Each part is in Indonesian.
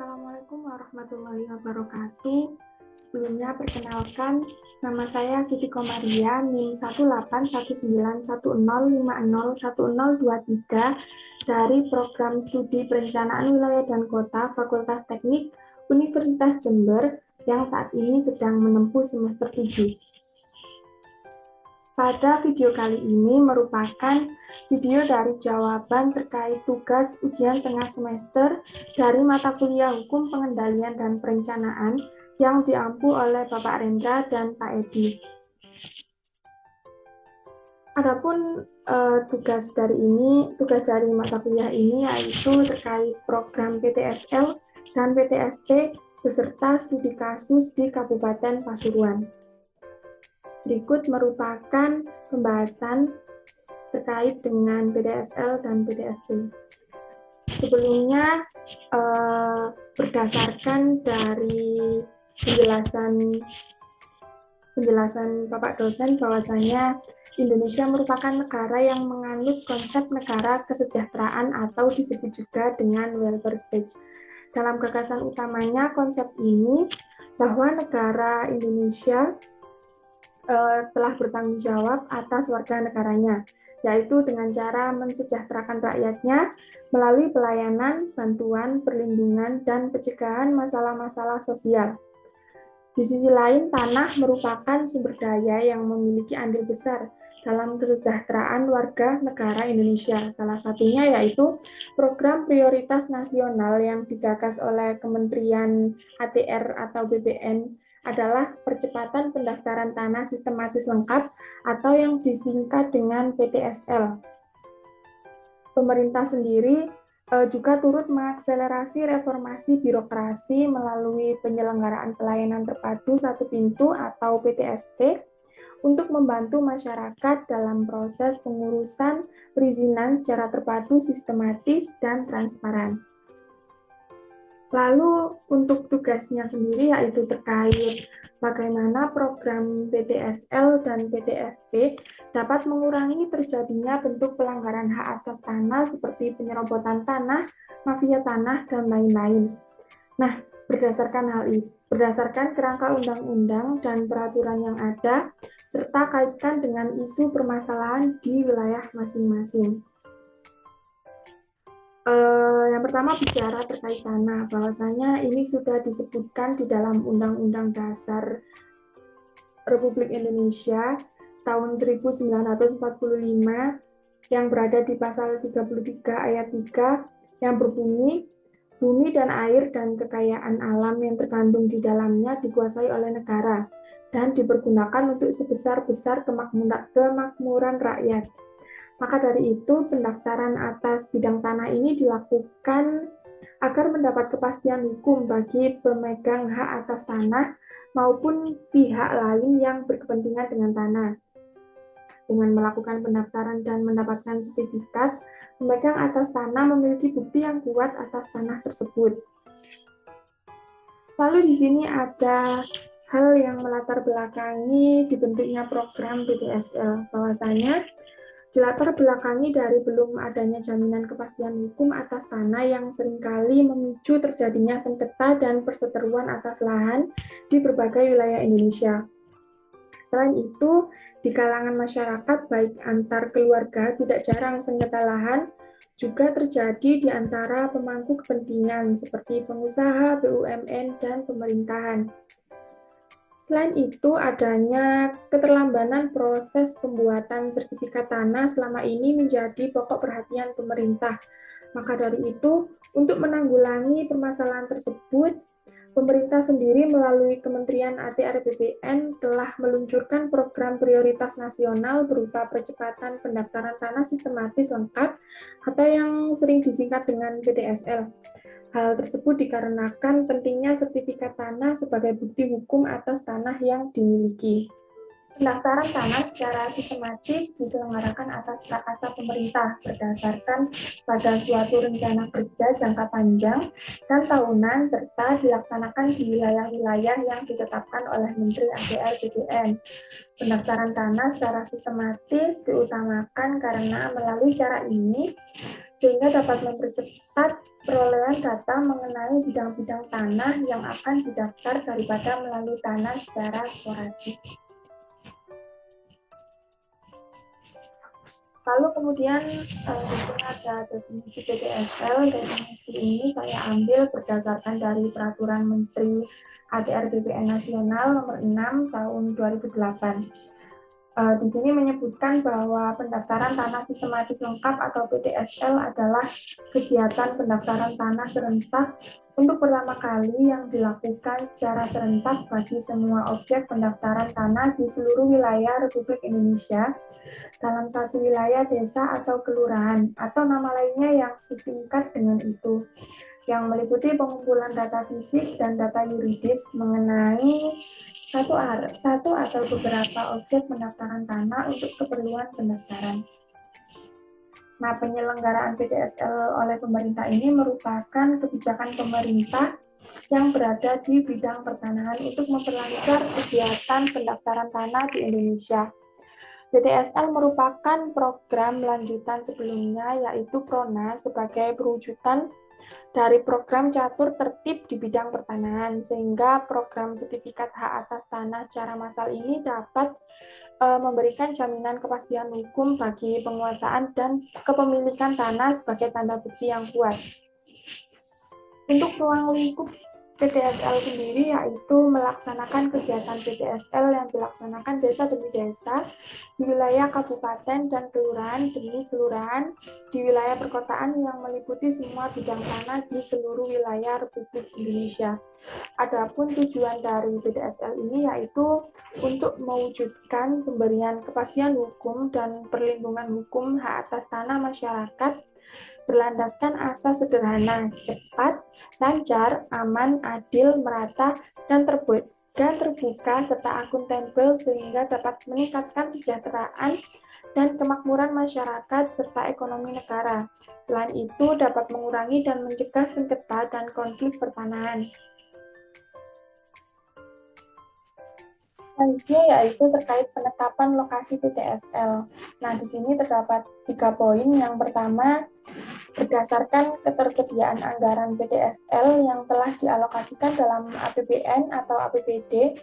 Assalamualaikum warahmatullahi wabarakatuh. Sebelumnya perkenalkan, nama saya Siti Komaria, NIM 1819105011023 dari Program Studi Perencanaan Wilayah dan Kota Fakultas Teknik Universitas Jember yang saat ini sedang menempuh semester 7. Pada video kali ini merupakan video dari jawaban terkait tugas ujian tengah semester dari mata kuliah Hukum Pengendalian dan Perencanaan yang diampu oleh Bapak Rendra dan Pak Edi. Adapun tugas dari mata kuliah ini yaitu terkait program PTSL dan PTSP beserta studi kasus di Kabupaten Pasuruan. Berikut merupakan pembahasan terkait dengan PTSL dan PTSP. Sebelumnya, berdasarkan dari penjelasan Bapak dosen bahwasanya Indonesia merupakan negara yang menganut konsep negara kesejahteraan atau disebut juga dengan welfare state. Dalam gagasan utamanya konsep ini bahwa negara Indonesia telah bertanggung jawab atas warga negaranya, yaitu dengan cara mensejahterakan rakyatnya melalui pelayanan, bantuan, perlindungan, dan pencegahan masalah-masalah sosial. Di sisi lain, tanah merupakan sumber daya yang memiliki andil besar dalam kesejahteraan warga negara Indonesia. Salah satunya yaitu program prioritas nasional yang digagas oleh Kementerian ATR atau BPN adalah percepatan pendaftaran tanah sistematis lengkap atau yang disingkat dengan PTSL. Pemerintah sendiri juga turut mengakselerasi reformasi birokrasi melalui penyelenggaraan pelayanan terpadu satu pintu atau PTSP untuk membantu masyarakat dalam proses pengurusan perizinan secara terpadu, sistematis, dan transparan. Lalu untuk tugasnya sendiri yaitu terkait bagaimana program PTSL dan PTSP dapat mengurangi terjadinya bentuk pelanggaran hak atas tanah seperti penyerobotan tanah, mafia tanah, dan lain-lain. Nah, berdasarkan kerangka undang-undang dan peraturan yang ada, serta kaitkan dengan isu permasalahan di wilayah masing-masing. Yang pertama bicara terkait tanah, bahwasanya ini sudah disebutkan di dalam Undang-Undang Dasar Republik Indonesia tahun 1945 yang berada di pasal 33 ayat 3 yang berbunyi, bumi dan air dan kekayaan alam yang terkandung di dalamnya dikuasai oleh negara dan dipergunakan untuk sebesar-besar kemakmuran rakyat. Maka dari itu, pendaftaran atas bidang tanah ini dilakukan agar mendapat kepastian hukum bagi pemegang hak atas tanah maupun pihak lain yang berkepentingan dengan tanah. Dengan melakukan pendaftaran dan mendapatkan sertifikat, pemegang atas tanah memiliki bukti yang kuat atas tanah tersebut. Lalu di sini ada hal yang melatar belakangi dibentuknya program PTSL, bahwasanya dilatar belakangi dari belum adanya jaminan kepastian hukum atas tanah yang seringkali memicu terjadinya sengketa dan perseteruan atas lahan di berbagai wilayah Indonesia. Selain itu, di kalangan masyarakat baik antar keluarga tidak jarang sengketa lahan juga terjadi di antara pemangku kepentingan seperti pengusaha, BUMN, dan pemerintahan. Selain itu, adanya keterlambatan proses pembuatan sertifikat tanah selama ini menjadi pokok perhatian pemerintah. Maka dari itu, untuk menanggulangi permasalahan tersebut, pemerintah sendiri melalui Kementerian ATR BPN telah meluncurkan program prioritas nasional berupa percepatan pendaftaran tanah sistematis lengkap atau yang sering disingkat dengan PTSL. Hal tersebut dikarenakan pentingnya sertifikat tanah sebagai bukti hukum atas tanah yang dimiliki. Pendaftaran tanah secara sistematis diselenggarakan atas prakarsa pemerintah berdasarkan pada suatu rencana kerja jangka panjang dan tahunan serta dilaksanakan di wilayah-wilayah yang ditetapkan oleh Menteri ATR BPN. Pendaftaran tanah secara sistematis diutamakan karena melalui cara ini sehingga dapat mempercepat perolehan data mengenai bidang-bidang tanah yang akan didaftar daripada melalui tanah secara sporadik. Lalu kemudian di sini ada definisi PDSL. Definisi ini saya ambil berdasarkan dari Peraturan Menteri ATR BPN Nasional Nomor 6 Tahun 2008. Di sini menyebutkan bahwa pendaftaran tanah sistematis lengkap atau PDSL adalah kegiatan pendaftaran tanah serentak untuk pertama kali yang dilakukan secara serentak bagi semua objek pendaftaran tanah di seluruh wilayah Republik Indonesia dalam satu wilayah desa atau kelurahan atau nama lainnya yang setingkat dengan itu, yang meliputi pengumpulan data fisik dan data yuridis mengenai satu atau beberapa objek pendaftaran tanah untuk keperluan pendaftaran. Nah, penyelenggaraan PDSL oleh pemerintah ini merupakan kebijakan pemerintah yang berada di bidang pertanahan untuk memperlancar kegiatan pendaftaran tanah di Indonesia. PDSL merupakan program lanjutan sebelumnya, yaitu PRONA, sebagai perwujudan dari program catur tertib di bidang pertanahan, sehingga program sertifikat hak atas tanah secara massal ini dapat memberikan jaminan kepastian hukum bagi penguasaan dan kepemilikan tanah sebagai tanda bukti yang kuat. Untuk ruang lingkup PDSL sendiri yaitu melaksanakan kegiatan PDSL yang dilaksanakan desa demi desa di wilayah kabupaten dan kelurahan demi kelurahan di wilayah perkotaan yang meliputi semua bidang tanah di seluruh wilayah Republik Indonesia. Adapun tujuan dari PDSL ini yaitu untuk mewujudkan pemberian kepastian hukum dan perlindungan hukum hak atas tanah masyarakat berlandaskan asas sederhana, cepat, lancar, aman, adil, merata, dan terbuka serta akuntabel sehingga dapat meningkatkan kesejahteraan dan kemakmuran masyarakat serta ekonomi negara. Selain itu dapat mengurangi dan mencegah sengketa dan konflik pertanahan. Selanjutnya yaitu terkait penetapan lokasi PDSL. Nah, di sini terdapat 3 poin. Yang pertama, berdasarkan ketersediaan anggaran PDSL yang telah dialokasikan dalam APBN atau APBD,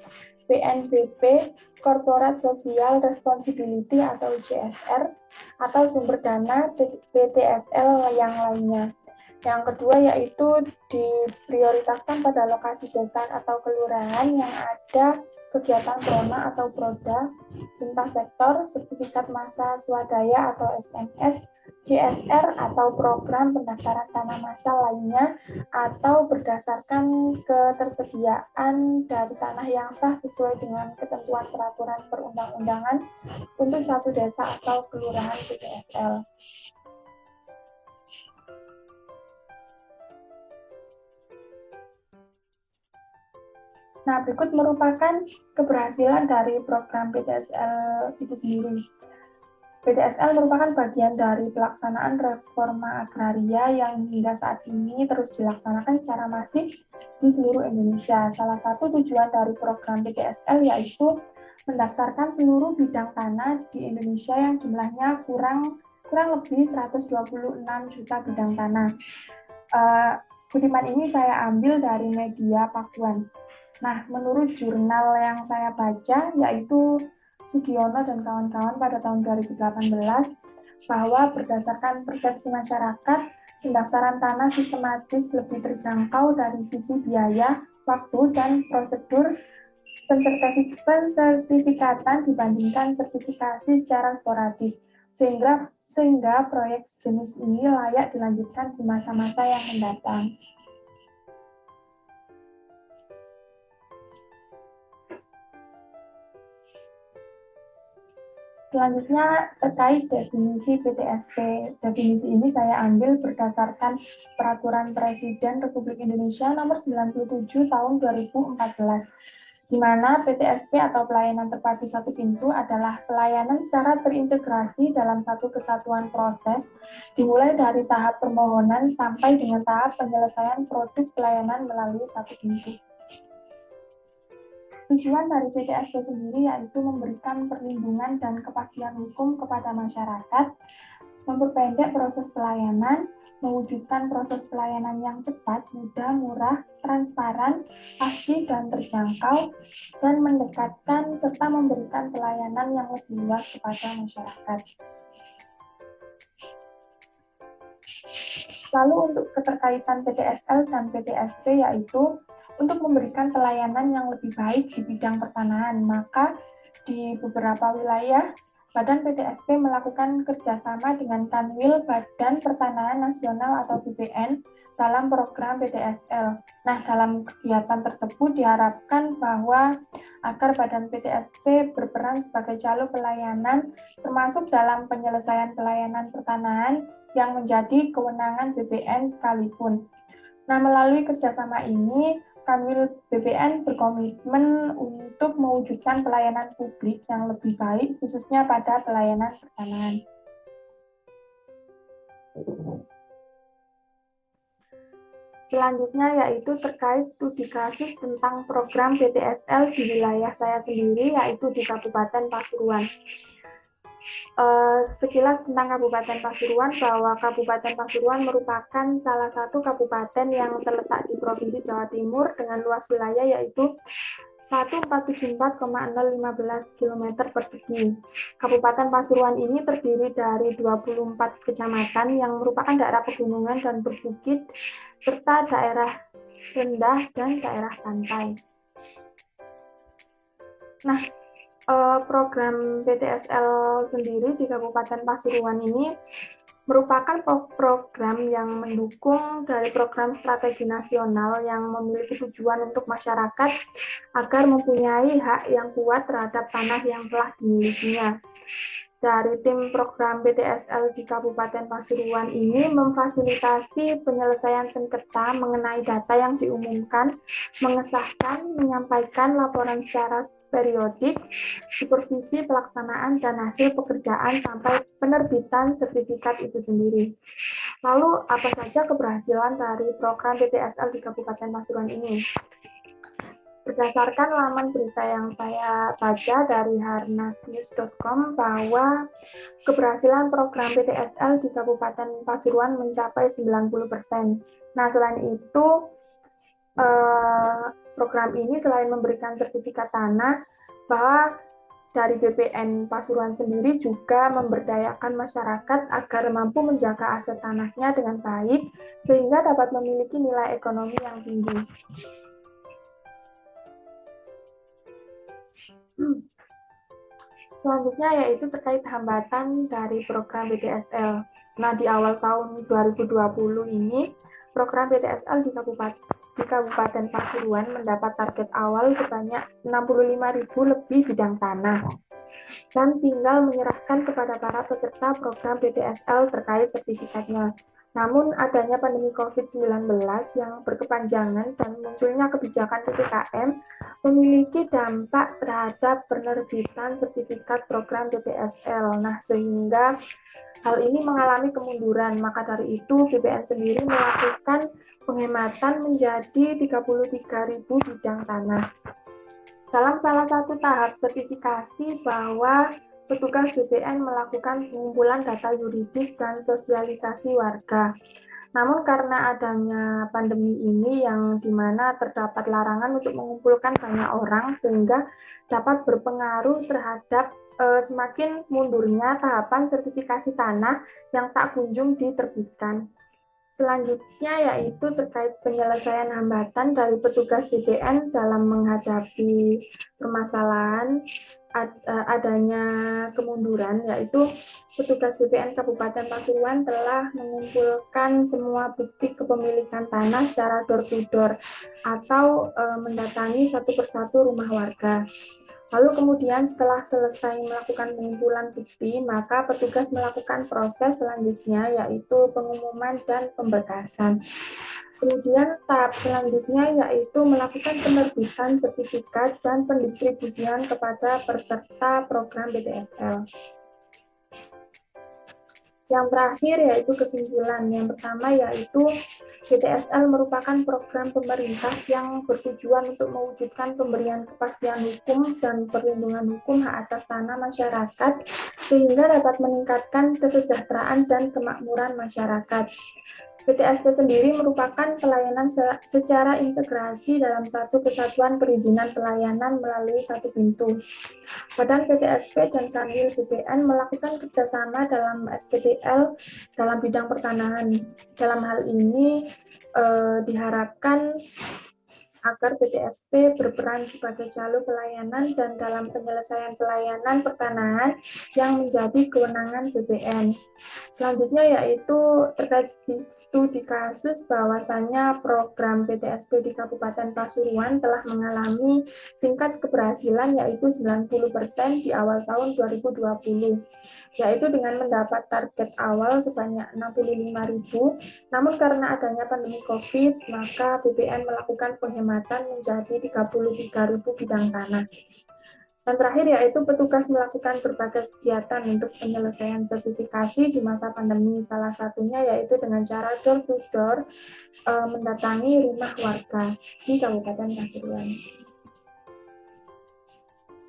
PNBP, Corporate Social Responsibility atau CSR, atau sumber dana PDSL yang lainnya. Yang kedua yaitu diprioritaskan pada lokasi desa atau kelurahan yang ada kegiatan PRONA atau PRODA, lintas sektor, sertifikat massa swadaya atau SMS, CSR atau program pendaftaran tanah massal lainnya, atau berdasarkan ketersediaan dari tanah yang sah sesuai dengan ketentuan peraturan perundang-undangan untuk satu desa atau kelurahan PDSL. Nah, berikut merupakan keberhasilan dari program PDSL itu sendiri. PDSL merupakan bagian dari pelaksanaan reforma agraria yang hingga saat ini terus dilaksanakan secara masif di seluruh Indonesia. Salah satu tujuan dari program PDSL yaitu mendaftarkan seluruh bidang tanah di Indonesia yang jumlahnya kurang lebih 126 juta bidang tanah. Kutipan ini saya ambil dari media Pakuan. Nah, menurut jurnal yang saya baca, yaitu Sugiono dan kawan-kawan pada tahun 2018, bahwa berdasarkan persepsi masyarakat, pendaftaran tanah sistematis lebih terjangkau dari sisi biaya, waktu, dan prosedur pensertifikatan dibandingkan sertifikasi secara sporadis, sehingga proyek sejenis ini layak dilanjutkan di masa-masa yang mendatang. Selanjutnya terkait definisi PTSP. Definisi ini saya ambil berdasarkan Peraturan Presiden Republik Indonesia Nomor 97 Tahun 2014, di mana PTSP atau pelayanan terpadu satu pintu adalah pelayanan secara terintegrasi dalam satu kesatuan proses, dimulai dari tahap permohonan sampai dengan tahap penyelesaian produk pelayanan melalui satu pintu. Tujuan dari PTSP sendiri yaitu memberikan perlindungan dan kepastian hukum kepada masyarakat memperpendek proses pelayanan, mewujudkan proses pelayanan yang cepat, mudah, murah, transparan, pasti, dan terjangkau, dan mendekatkan serta memberikan pelayanan yang lebih luas kepada masyarakat. Lalu untuk keterkaitan PTSL dan PTSP yaitu untuk memberikan pelayanan yang lebih baik di bidang pertanahan, maka di beberapa wilayah Badan PTSP melakukan kerjasama dengan Kanwil Badan Pertanahan Nasional atau BPN dalam program PTSL. Nah, dalam kegiatan tersebut diharapkan bahwa agar Badan PTSP berperan sebagai jalur pelayanan termasuk dalam penyelesaian pelayanan pertanahan yang menjadi kewenangan BPN sekalipun. Nah, melalui kerjasama ini, Kanwil BPN berkomitmen untuk mewujudkan pelayanan publik yang lebih baik, khususnya pada pelayanan pertanahan. Selanjutnya yaitu terkait studi kasus tentang program PTSL di wilayah saya sendiri, yaitu di Kabupaten Pasuruan. Sekilas tentang Kabupaten Pasuruan, bahwa Kabupaten Pasuruan merupakan salah satu kabupaten yang terletak di Provinsi Jawa Timur dengan luas wilayah yaitu 1474,015 km persegi. Kabupaten Pasuruan ini terdiri dari 24 kecamatan yang merupakan daerah pegunungan dan berbukit, serta daerah rendah dan daerah pantai. Nah, program PTSL sendiri di Kabupaten Pasuruan ini merupakan program yang mendukung dari program strategi nasional yang memiliki tujuan untuk masyarakat agar mempunyai hak yang kuat terhadap tanah yang telah dimilikinya. Dari tim program PTSL di Kabupaten Pasuruan ini memfasilitasi penyelesaian sengketa mengenai data yang diumumkan, mengesahkan, menyampaikan laporan secara periodik, supervisi pelaksanaan dan hasil pekerjaan sampai penerbitan sertifikat itu sendiri. Lalu apa saja keberhasilan dari program PTSL di Kabupaten Pasuruan ini? Berdasarkan laman berita yang saya baca dari harnasnews.com bahwa keberhasilan program PTSL di Kabupaten Pasuruan mencapai 90%. Nah, selain itu, program ini selain memberikan sertifikat tanah, bahwa dari BPN Pasuruan sendiri juga memberdayakan masyarakat agar mampu menjaga aset tanahnya dengan baik, sehingga dapat memiliki nilai ekonomi yang tinggi. Selanjutnya yaitu terkait hambatan dari program PTSL. Nah, di awal tahun 2020 ini, program PTSL di Kabupaten Pasuruan mendapat target awal sebanyak 65.000 lebih bidang tanah dan tinggal menyerahkan kepada para peserta program PTSL terkait sertifikatnya. Namun adanya pandemi COVID-19 yang berkepanjangan dan munculnya kebijakan PPKM memiliki dampak terhadap penerbitan sertifikat program PTSL. Nah, sehingga hal ini mengalami kemunduran. Maka dari itu, BPN sendiri melakukan penghematan menjadi 33.000 bidang tanah. Dalam salah satu tahap sertifikasi bahwa petugas BPN melakukan pengumpulan data yuridis dan sosialisasi warga. Namun karena adanya pandemi ini yang dimana terdapat larangan untuk mengumpulkan banyak orang sehingga dapat berpengaruh terhadap semakin mundurnya tahapan sertifikasi tanah yang tak kunjung diterbitkan. Selanjutnya yaitu terkait penyelesaian hambatan dari petugas BPN dalam menghadapi permasalahan adanya kemunduran, yaitu petugas BPN Kabupaten Pasuruan telah mengumpulkan semua bukti kepemilikan tanah secara door to door atau mendatangi satu persatu rumah warga. Lalu kemudian setelah selesai melakukan pengumpulan bukti, maka petugas melakukan proses selanjutnya yaitu pengumuman dan pemberkasan. Kemudian tahap selanjutnya yaitu melakukan penerbitan sertifikat dan pendistribusian kepada peserta program PTSL. Yang terakhir yaitu kesimpulan. Yang pertama yaitu PTSL merupakan program pemerintah yang bertujuan untuk mewujudkan pemberian kepastian hukum dan perlindungan hukum hak atas tanah masyarakat sehingga dapat meningkatkan kesejahteraan dan kemakmuran masyarakat. PTSP sendiri merupakan pelayanan secara integrasi dalam satu kesatuan perizinan pelayanan melalui satu pintu. Badan PTSP dan Kanwil BPN melakukan kerjasama dalam SPDL dalam bidang pertanahan. Dalam hal ini diharapkan agar PTSP berperan sebagai jalur pelayanan dan dalam penyelesaian pelayanan pertanahan yang menjadi kewenangan BPN. Selanjutnya yaitu terkait studi kasus bahwasannya program PTSP di Kabupaten Pasuruan telah mengalami tingkat keberhasilan yaitu 90% di awal tahun 2020, yaitu dengan mendapat target awal sebanyak 65.000, namun karena adanya pandemi COVID, maka BPN melakukan penghematan menjadi 33.000 bidang tanah. Dan terakhir yaitu petugas melakukan berbagai kegiatan untuk penyelesaian sertifikasi di masa pandemi. Salah satunya yaitu dengan cara door-to-door mendatangi rumah warga di Kabupaten Pasuruan.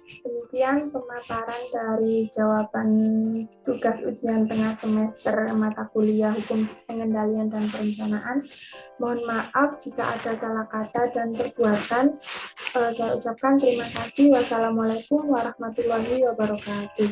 Demikian pemaparan dari jawaban tugas ujian tengah semester mata kuliah Hukum Pengendalian dan Perencanaan. Mohon maaf jika ada salah kata dan perbuatan. Saya ucapkan terima kasih. Wassalamualaikum warahmatullahi wabarakatuh.